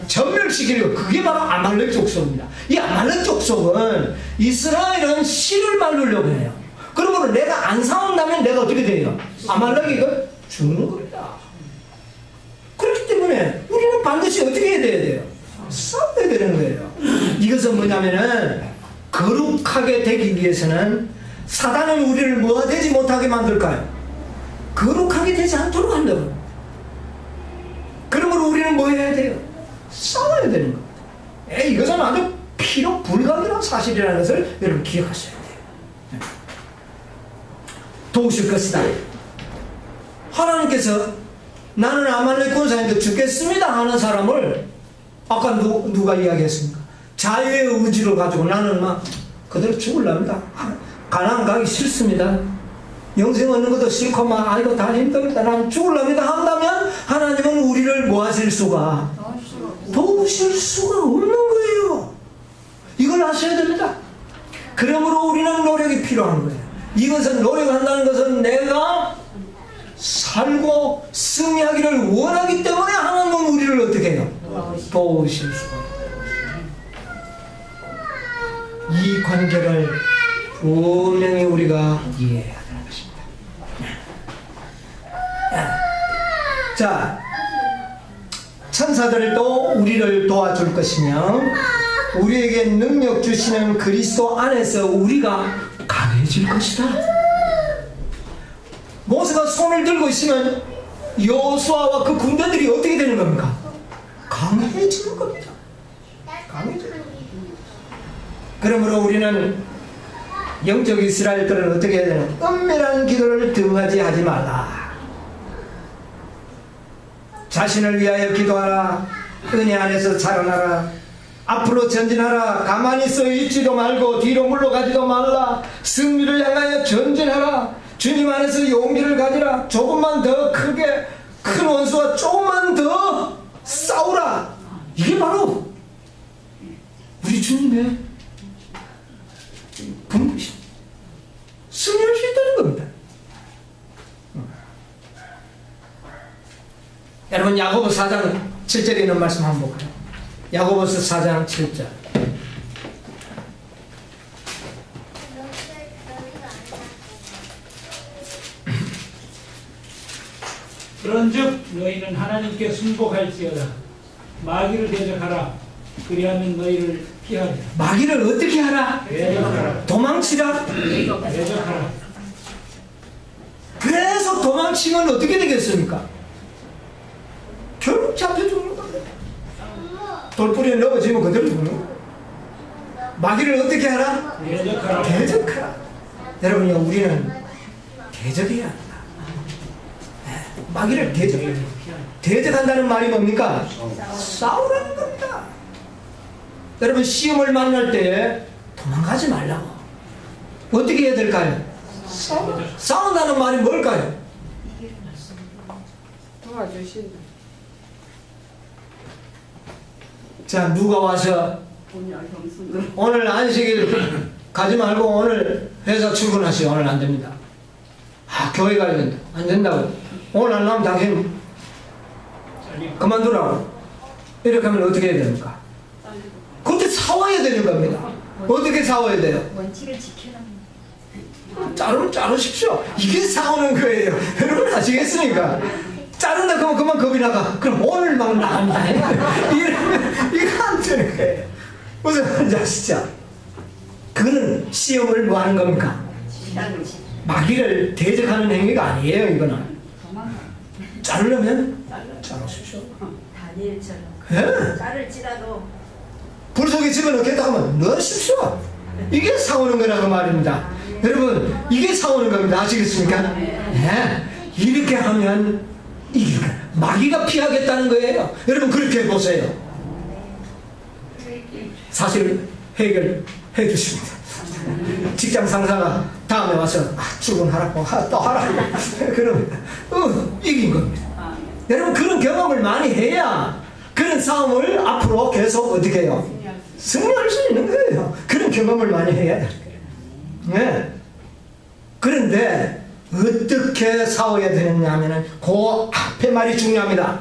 전멸시키려고. 그게 바로 아말렉 족속입니다. 이 아말렉 족속은 이스라엘은 씨를 말르려고 해요. 그러므로 내가 안 싸운다면 내가 어떻게 돼요? 아말렉이 죽는 겁니다. 그렇기 때문에 우리는 반드시 어떻게 해야 돼요? 싸워야 되는 거예요. 이것은 뭐냐면은 거룩하게 되기 위해서는 사단은 우리를 뭐가 되지 못하게 만들까요? 거룩하게 되지 않도록 한다고. 그러므로 우리는 뭐 해야 돼요? 싸워야 되는 겁니다. 이것은 아주 필요 불가능한 사실이라는 것을 여러분 기억하셔야 돼요. 도우실 것이다. 하나님께서 나는 아말렉 군사인데 죽겠습니다 하는 사람을 아까 누가 이야기했습니까? 자유의 의지를 가지고 나는 막 그대로 죽으랍니다. 가나안 가기 싫습니다. 영생 얻는 것도 싫고 막 아이고 다 힘듭니다. 나는 죽으랍니다 한다면 하나님은 우리를 뭐 하실 수가? 도우실 수가 없는 거예요. 이걸 아셔야 됩니다. 그러므로 우리는 노력이 필요한 거예요. 이것은 노력한다는 것은 내가 살고 승리하기를 원하기 때문에 하나님은 우리를 어떻게 해요? 도우실 수가 없어요. 이 관계를 분명히 우리가 이해해야 되는 것입니다. 자, 천사들도 우리를 도와줄 것이며 우리에게 능력 주시는 그리스도 안에서 우리가 강해질 것이다. 모세가 손을 들고 있으면 여호수아와 그 군대들이 어떻게 되는 겁니까? 강해지는 겁니다. 강해지는 겁니다. 그러므로 우리는 영적 이스라엘들은 어떻게 해야 되는? 은밀한 기도를 등하지 하지 말라. 자신을 위하여 기도하라. 은혜 안에서 자라나라. 앞으로 전진하라. 가만히 서 있지도 말고 뒤로 물러가지도 말라. 승리를 향하여 전진하라. 주님 안에서 용기를 가지라. 조금만 더 크게 큰 원수와 조금만 더 싸우라. 이게 바로 우리 주님의 분부십니다. 승리할 수 있다는 겁니다. 여러분, 야고보서 4장 7절에 있는 말씀 한번 볼까요? 야고보서 4장 7절. 그런즉 너희는 하나님께 순복할지어다. 마귀를 대적하라. 그리하면 너희를 피하리라. 마귀를 어떻게 하라? 대적하라. 도망치라. 대적하라. 그래서 도망치면 어떻게 되겠습니까? 결국 잡혀 죽는 겁니다. 돌뿌리에 넘어지면 그대로 죽는 거예요. 마귀를 어떻게 하라? 대적하라. 대적하라. 여러분요, 우리는 대적해야 한다. 마귀를 대적한다는 말이 뭡니까? 싸우라는 겁니다. 여러분, 시험을 만날 때 도망가지 말라고. 어떻게 해야 될까요? 싸운다는 말이 뭘까요? 도와주신다. 자, 누가 와서 오늘 안식일 가지 말고 오늘 회사 출근하시오. 오늘 안 됩니다. 아, 교회 가야 된다. 안 된다고. 오늘 안 나오면 당신 그만두라고. 이렇게 하면 어떻게 해야 됩니까? 그때 싸워야 되는 겁니다. 어떻게 싸워야 돼요? 원칙을 지켜라. 자르면 자르십시오. 이게 싸우는 거예요. 여러분 아시겠습니까? 자른다 그러면 그만 겁이 나가. 그럼 오늘 막 나간다. 이러면 이거 안 되는 거예요. 무슨 말인지 아시죠? 그거는 시험을 뭐 하는 겁니까? 마귀를 대적하는 행위가 아니에요. 이거는 자르려면 자르십시오. 다니엘처럼 예? 자를지라도 불 속에 집어넣겠다 하면 넣으십시오. 이게 싸우는 거라고 말입니다. 여러분, 이게 싸우는 겁니다. 아시겠습니까? 네. 이렇게 하면 이길 거예요. 마귀가 피하겠다는 거예요. 여러분, 그렇게 해보세요. 사실 해결해 주십니다. 직장 상사가 다음에 와서 출근하라고 또 하라고 그럽니다. 이긴 겁니다. 여러분, 그런 경험을 많이 해야 그런 싸움을 앞으로 계속 어떻게 해요? 승리할 수 있는 거예요. 그런 경험을 많이 해야 돼요. 네. 그런데 어떻게 싸워야 되느냐 하면은 그 앞에 말이 중요합니다.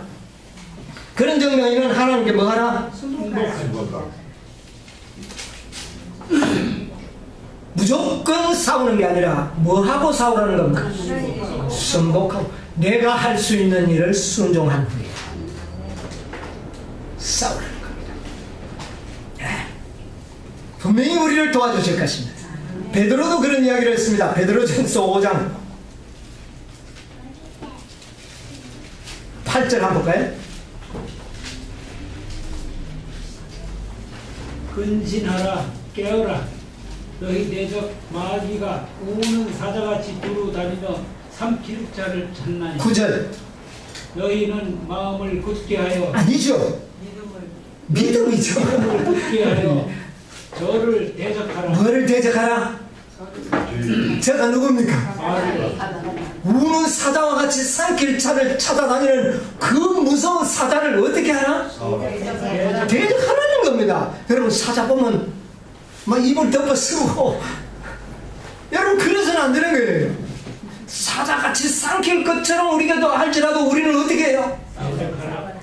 그런 정령이는 하나님께 뭐 하라? 무조건 싸우는 게 아니라 뭐 하고 싸우라는 겁니다. 순복하고 내가 할 수 있는 일을 순종한 후에 싸우라는 겁니다. 네. 분명히 우리를 도와주실 것입니다. 베드로도 그런 이야기를 했습니다. 베드로전서 5장 8절 한번 볼까요? 근신하라. 깨어라. 너희 내적 마귀가 우는 사자같이 두루 다니며 삼킬 자를 찾나니 9절 너희는 마음을 굳게 하여 아니죠. 믿음이죠. 굳게 하여 저를 대적하라. 뭐를 대적하라? 제가 누굽니까? 우는 사자와 같이 삼킬 자를 찾아다니는 그 무서운 사자를 어떻게 하나? 대적하라는 겁니다. 여러분, 사자 보면 막 입을 덮어 쓰고 여러분, 그래서는 안 되는 거예요. 사자같이 삼킬 것처럼 우리가 또 할지라도 우리는 어떻게 해요?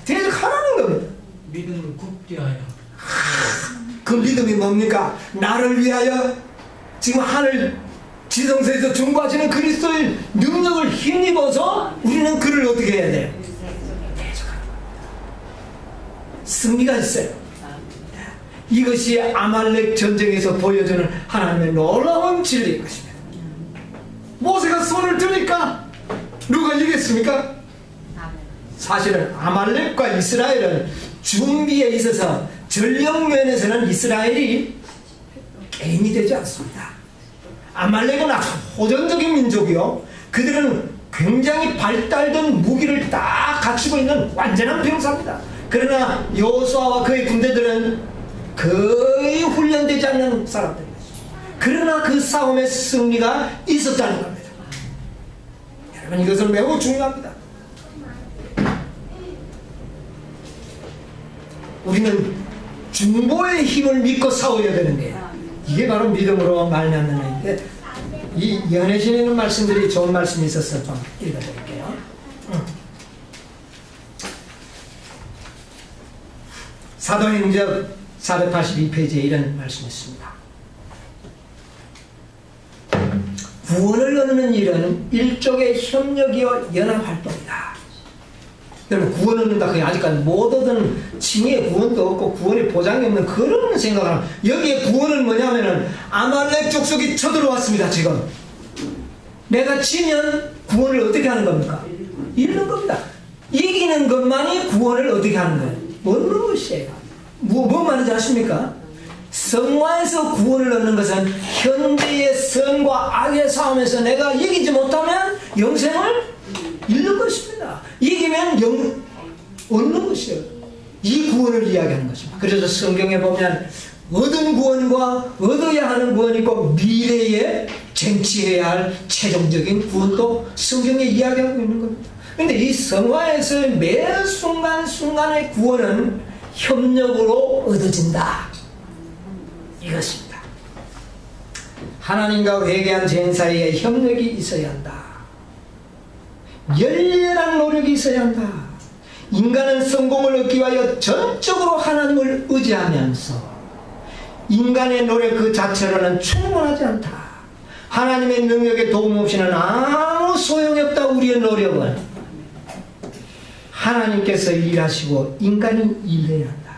대적하라는 겁니다. 믿음을 굳게 하여. 그 믿음이 뭡니까? 나를 위하여 지금 하늘 지성소에서 중보하시는 그리스도의 능력을 힘입어서 우리는 그를 어떻게 해야 돼요? 대적하는 거예요. 승리가 있어요. 이것이 아말렉 전쟁에서 보여주는 하나님의 놀라운 진리인 것입니다. 모세가 손을 드니까 누가 이겼습니까? 사실은 아말렉과 이스라엘은 준비에 있어서 전력 면에서는 이스라엘이 게임이 되지 않습니다. 아말렉은 아주 호전적인 민족이요, 그들은 굉장히 발달된 무기를 딱 갖추고 있는 완전한 병사입니다. 그러나 여호수아와 그의 군대들은 거의 훈련되지 않는 사람들입니다. 그러나 그 싸움에 승리가 있었다는 겁니다. 여러분, 이것은 매우 중요합니다. 우리는 중보의 힘을 믿고 싸워야 되는데, 이게 바로 믿음으로 말미암는 것인데, 이 연애신에 있는 말씀들이 좋은 말씀이 있어서 좀 읽어드릴게요. 사도행전 482페이지에 이런 말씀이 있습니다. 구원을 얻는 일은 일종의 협력이요 연합활동이다. 여러분 구원 얻는다 그게 아직까지 못 얻은 칭의의 구원도 없고 구원의 보장이 없는 그런 생각을 하는 여기에 구원은 뭐냐면은 아말렉 족속이 쳐들어왔습니다. 지금 내가 지면 구원을 어떻게 하는 겁니까? 잃는 겁니다. 이기는 것만이 구원을 어떻게 하는 거예요? 얻는 것이에요. 뭐 말인지 아십니까? 성화에서 구원을 얻는 것은 현재의 선과 악의 싸움에서 내가 이기지 못하면 영생을 잃는 것입니다. 이기면 얻는 것이에요. 이 구원을 이야기하는 것입니다. 그래서 성경에 보면 얻은 구원과 얻어야 하는 구원이 있고 미래에 쟁취해야 할 최종적인 구원도 성경에 이야기하고 있는 겁니다. 그런데 이 성화에서의 매 순간순간의 구원은 협력으로 얻어진다. 이것입니다. 하나님과 회개한 죄인 사이에 협력이 있어야 한다. 열렬한 노력이 있어야 한다. 인간은 성공을 얻기 위하여 전적으로 하나님을 의지하면서 인간의 노력 그 자체로는 충분하지 않다. 하나님의 능력에 도움 없이는 아무 소용이 없다. 우리의 노력은 하나님께서 일하시고 인간이 일해야 한다.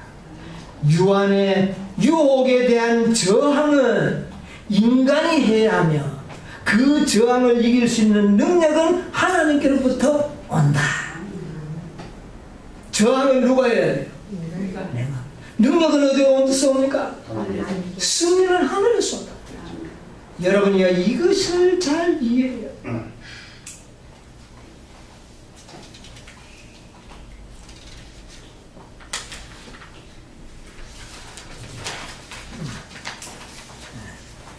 유한의 유혹에 대한 저항은 인간이 해야 하며 그 저항을 이길 수 있는 능력은 하나님께로부터 온다. 저항을 누가 해야 돼요? 내가. 능력은 어디서 옵니까? 승리는 하늘에서 온다. 여러분이 이것을 잘 이해해요.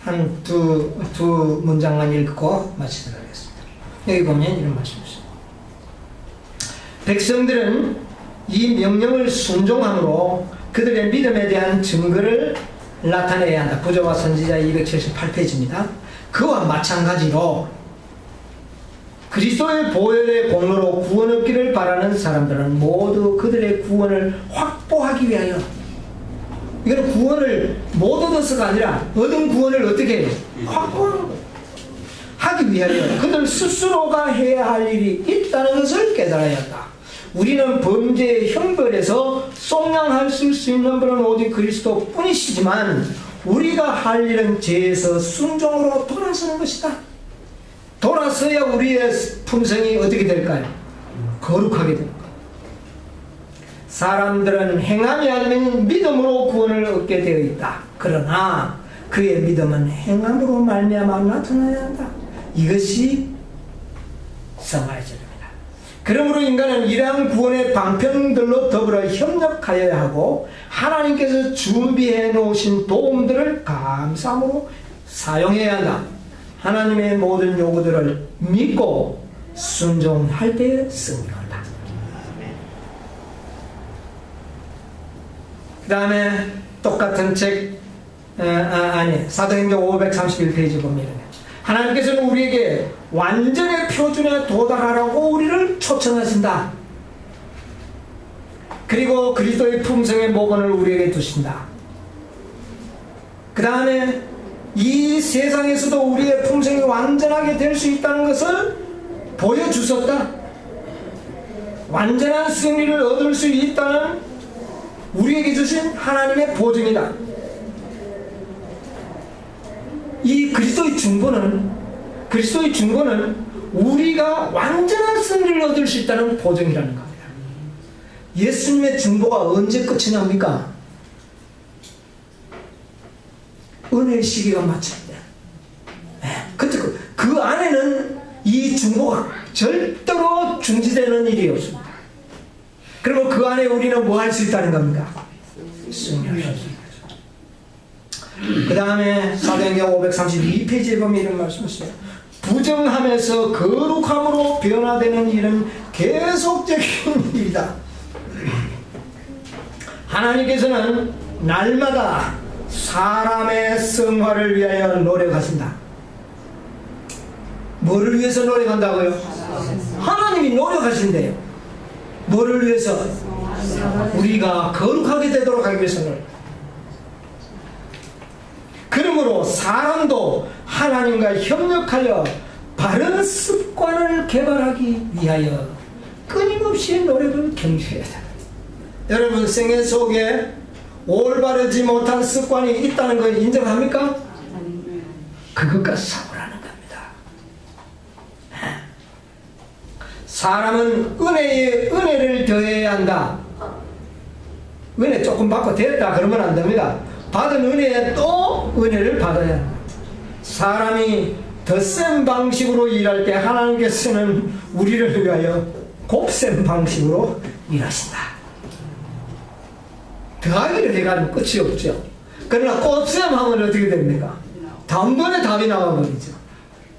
한 두 문장만 읽고 마치도록 하겠습니다. 여기 보면 이런 말씀이 있습니다. 백성들은 이 명령을 순종함으로 그들의 믿음에 대한 증거를 나타내야 한다. 구조와 선지자 278페이지입니다. 그와 마찬가지로 그리스도의 보혈의 공로로 구원 얻기를 바라는 사람들은 모두 그들의 구원을 확보하기 위하여, 이거는 구원을 못 얻어서가 아니라 얻은 구원을 어떻게 해요? 확보하는 거예요. 하기 위하여 그들 스스로가 해야 할 일이 있다는 것을 깨달아야 한다. 우리는 범죄의 형벌에서 속량할 수 있는 분은 오직 그리스도 뿐이시지만 우리가 할 일은 죄에서 순종으로 돌아서는 것이다. 돌아서야 우리의 품성이 어떻게 될까요? 거룩하게 됩니다. 사람들은 행함이 아니면 믿음으로 구원을 얻게 되어 있다. 그러나 그의 믿음은 행함으로 말미암아 나타나야 한다. 이것이 성화의 절입니다. 그러므로 인간은 이러한 구원의 방편들로 더불어 협력하여야 하고 하나님께서 준비해 놓으신 도움들을 감사함으로 사용해야 한다. 하나님의 모든 요구들을 믿고 순종할 때에 승리한다. 그 다음에 똑같은 책 사도행전 531페이지 보면 하나님께서는 우리에게 완전의 표준에 도달하라고 우리를 초청하신다. 그리고 그리스도의 품성의 모건을 우리에게 두신다. 그 다음에 이 세상에서도 우리의 품성이 완전하게 될 수 있다는 것을 보여주셨다. 완전한 승리를 얻을 수 있다는 우리에게 주신 하나님의 보증이다. 이 그리스도의 중보는 우리가 완전한 승리를 얻을 수 있다는 보증이라는 겁니다. 예수님의 중보가 언제 끝이 납니까? 은혜의 시기가 마칠 때. 그때 그 안에는 이 중보가 절대로 중지되는 일이 없습니다. 그리고 그 안에 우리는 뭐 할 수 있다는 겁니까? 승리할 수 있다. 그 다음에 사도행전 532페이지에 보면 이런 말씀이 있어요. 부정함에서 거룩함으로 변화되는 일은 계속적인 일이다. 하나님께서는 날마다 사람의 성화를 위하여 노력하신다. 뭐를 위해서 노력한다고요? 하나님이 노력하신대요. 뭐를 위해서? 우리가 거룩하게 되도록 하기 위해서 노력. 그러므로 사람도 하나님과 협력하여 바른 습관을 개발하기 위하여 끊임없이 노력을 경주해야 돼요. 여러분 생애 속에 올바르지 못한 습관이 있다는 걸 인정합니까? 그것과 싸우라는 겁니다. 사람은 은혜에 은혜를 더해야 한다. 은혜 조금 받고 됐다 그러면 안 됩니다. 받은 은혜에 또 은혜를 받아야 합니다. 사람이 더 센 방식으로 일할 때 하나님께서는 우리를 위하여 곱센 방식으로 일하신다. 더하기를 해가지고 끝이 없죠. 그러나 곱셈 하면 어떻게 됩니까? 단번에 답이 나와버리죠.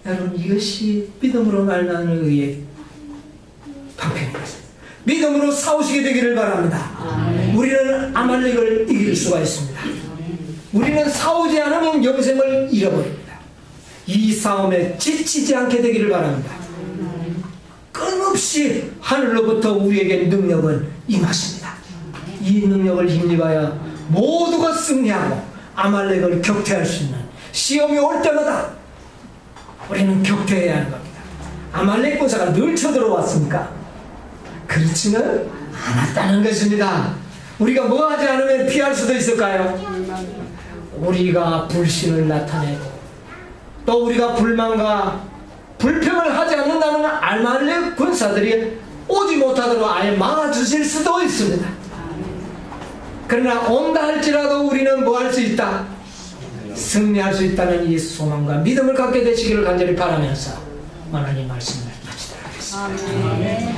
여러분 이것이 믿음으로 말미암는 의의 방편입니다. 믿음으로 싸우시게 되기를 바랍니다. 우리는 아말렉을 이길 수가 있습니다. 우리는 싸우지 않으면 영생을 잃어버립니다. 이 싸움에 지치지 않게 되기를 바랍니다. 끊임없이 하늘로부터 우리에게 능력은 임하십니다. 이 능력을 힘입어야 모두가 승리하고 아말렉을 격퇴할 수 있는 시험이 올 때마다 우리는 격퇴해야 하는 겁니다. 아말렉 군사가 늘 쳐들어왔습니까? 그렇지는 않았다는 것입니다. 우리가 뭐 하지 않으면 피할 수도 있을까요? 우리가 불신을 나타내고 또 우리가 불만과 불평을 하지 않는다면 아말렉 군사들이 오지 못하도록 아예 막아주실 수도 있습니다. 그러나 온다 할지라도 우리는 뭐 할 수 있다? 승리할 수 있다는 이 소망과 믿음을 갖게 되시기를 간절히 바라면서 오늘 이 말씀을 마치도록 하겠습니다.